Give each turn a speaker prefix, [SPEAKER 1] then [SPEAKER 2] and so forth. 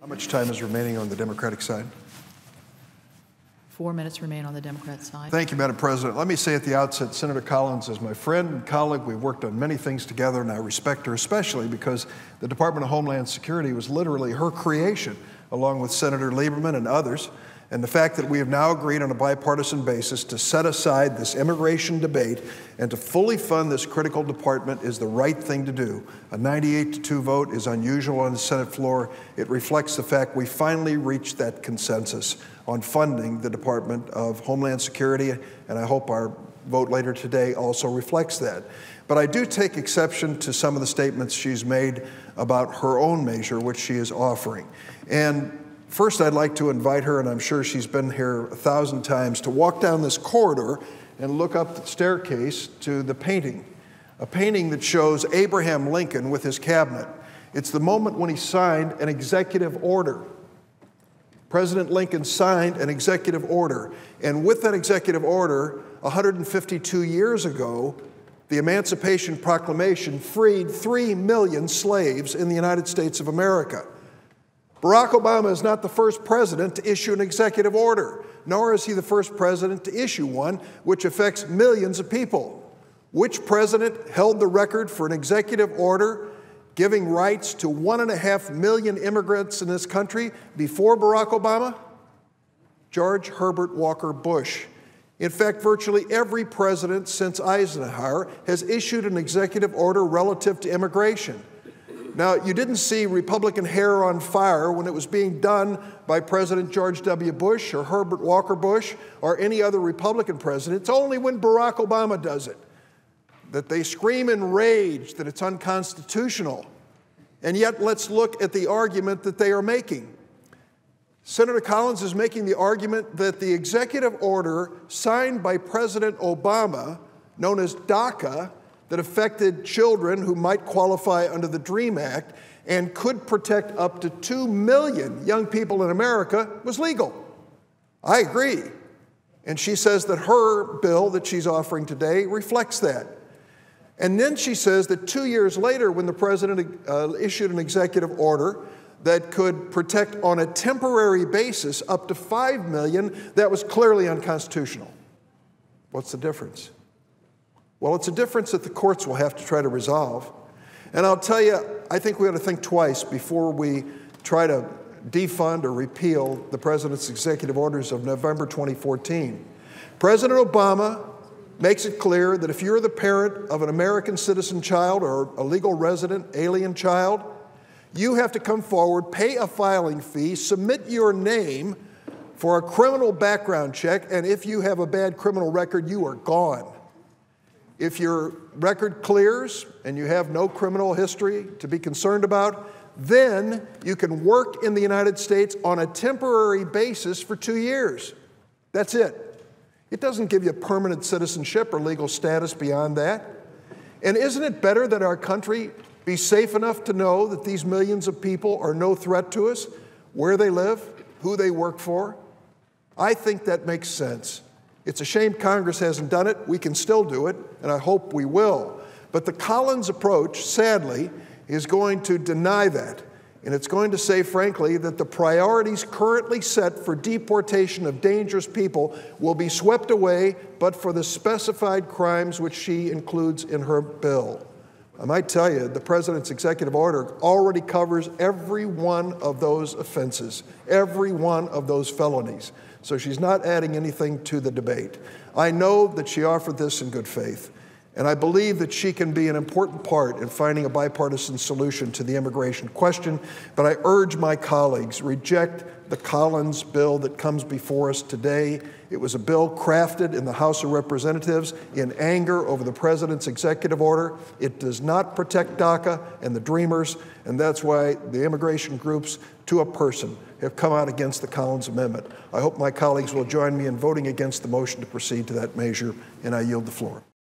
[SPEAKER 1] How much time is remaining on the Democratic side?
[SPEAKER 2] 4 minutes remain on the Democrat side.
[SPEAKER 1] Thank you, Madam President. Let me say at the outset, Senator Collins is my friend and colleague. We've worked on many things together, and I respect her, especially because the Department of Homeland Security was literally her creation, along with Senator Lieberman and others. And the fact that we have now agreed on a bipartisan basis to set aside this immigration debate and to fully fund this critical department is the right thing to do. A 98-2 vote is unusual on the Senate floor. It reflects the fact we finally reached that consensus on funding the Department of Homeland Security, and I hope our vote later today also reflects that. But I do take exception to some of the statements she's made about her own measure, which she is offering. And first, I'd like to invite her, and I'm sure she's been here 1,000 times, to walk down this corridor and look up the staircase to the painting, a painting that shows Abraham Lincoln with his cabinet. It's the moment when he signed an executive order. President Lincoln signed an executive order, and with that executive order, 152 years ago, the Emancipation Proclamation freed 3 million slaves in the United States of America. Barack Obama is not the first president to issue an executive order, nor is he the first president to issue one which affects millions of people. Which president held the record for an executive order giving rights to 1.5 million immigrants in this country before Barack Obama? George Herbert Walker Bush. In fact, virtually every president since Eisenhower has issued an executive order relative to immigration. Now, you didn't see Republican hair on fire when it was being done by President George W. Bush or Herbert Walker Bush or any other Republican president. It's only when Barack Obama does it that they scream in rage that it's unconstitutional. And yet, let's look at the argument that they are making. Senator Collins is making the argument that the executive order signed by President Obama, known as DACA, that affected children who might qualify under the DREAM Act and could protect up to 2 million young people in America, was legal. I agree. And she says that her bill that she's offering today reflects that. And then she says that 2 years later, when the president issued an executive order that could protect on a temporary basis up to 5 million, that was clearly unconstitutional. What's the difference? Well, it's a difference that the courts will have to try to resolve. And I'll tell you, I think we ought to think twice before we try to defund or repeal the president's executive orders of November 2014. President Obama makes it clear that if you're the parent of an American citizen child or a legal resident alien child, you have to come forward, pay a filing fee, submit your name for a criminal background check, and if you have a bad criminal record, you are gone. If your record clears and you have no criminal history to be concerned about, then you can work in the United States on a temporary basis for 2 years. That's it. It doesn't give you permanent citizenship or legal status beyond that. And isn't it better that our country be safe enough to know that these millions of people are no threat to us, where they live, who they work for? I think that makes sense. It's a shame Congress hasn't done it. We can still do it, and I hope we will. But the Collins approach, sadly, is going to deny that. And it's going to say, frankly, that the priorities currently set for deportation of dangerous people will be swept away, but for the specified crimes which she includes in her bill. I might tell you, the president's executive order already covers every one of those offenses, every one of those felonies. So she's not adding anything to the debate. I know that she offered this in good faith, and I believe that she can be an important part in finding a bipartisan solution to the immigration question, but I urge my colleagues, reject the Collins bill that comes before us today. It was a bill crafted in the House of Representatives in anger over the president's executive order. It does not protect DACA and the Dreamers, and that's why the immigration groups, to a person, have come out against the Collins Amendment. I hope my colleagues will join me in voting against the motion to proceed to that measure, and I yield the floor.